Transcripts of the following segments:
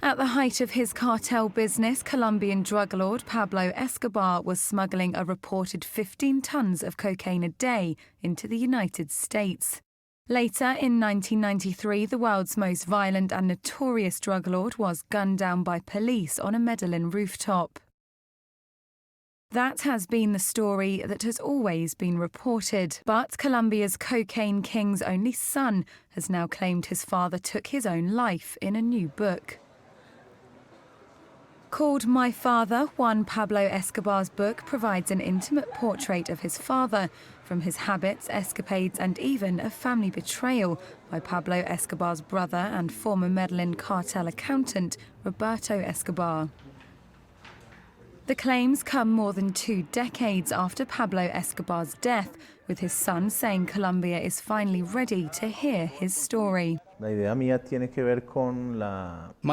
At the height of his cartel business, Colombian drug lord Pablo Escobar was smuggling a reported 15 tons of cocaine a day into the United States. Later, in 1993, the world's most violent and notorious drug lord was gunned down by police on a Medellin rooftop. That has been the story that has always been reported, but Colombia's cocaine king's only son has now claimed his father took his own life in a new book. Called My Father, Juan Pablo Escobar's book provides an intimate portrait of his father, from his habits, escapades and even a family betrayal by Pablo Escobar's brother and former Medellin cartel accountant, Roberto Escobar. The claims come more than 2 decades after Pablo Escobar's death, with his son saying Colombia is finally ready to hear his story. My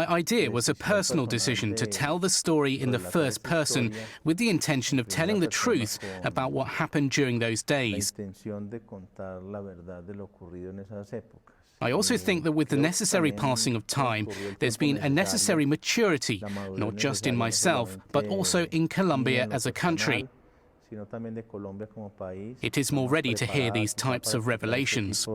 idea was a personal decision to tell the story in the first person with the intention of telling the truth about what happened during those days. I also think that with the necessary passing of time, there's been a necessary maturity, not just in myself, but also in Colombia as a country. It is more ready to hear these types of revelations.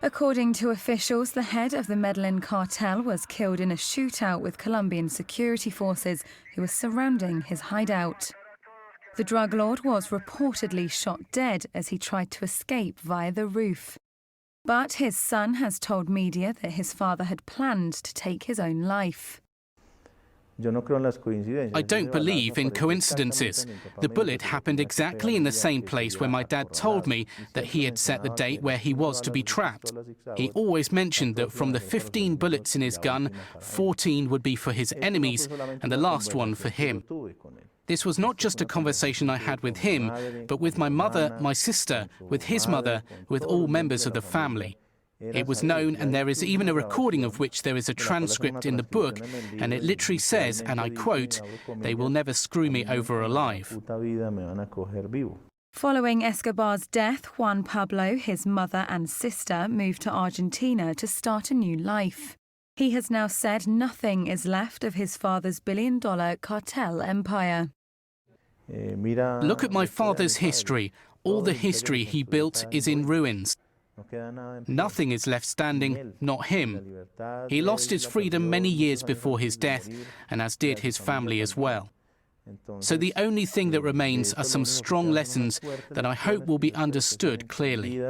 According to officials, the head of the Medellin cartel was killed in a shootout with Colombian security forces who were surrounding his hideout. The drug lord was reportedly shot dead as he tried to escape via the roof. But his son has told media that his father had planned to take his own life. I don't believe in coincidences. The bullet happened exactly in the same place where my dad told me that he had set the date where he was to be trapped. He always mentioned that from the 15 bullets in his gun, 14 would be for his enemies and the last one for him. This was not just a conversation I had with him, but with my mother, my sister, with his mother, with all members of the family. It was known, and there is even a recording of which there is a transcript in the book, and it literally says, and I quote, "They will never screw me over alive." Following Escobar's death, Juan Pablo, his mother and sister moved to Argentina to start a new life. He has now said nothing is left of his father's billion-dollar cartel empire. Look at my father's history. All the history he built is in ruins. Nothing is left standing, not him. He lost his freedom many years before his death, and as did his family as well. So the only thing that remains are some strong lessons that I hope will be understood clearly.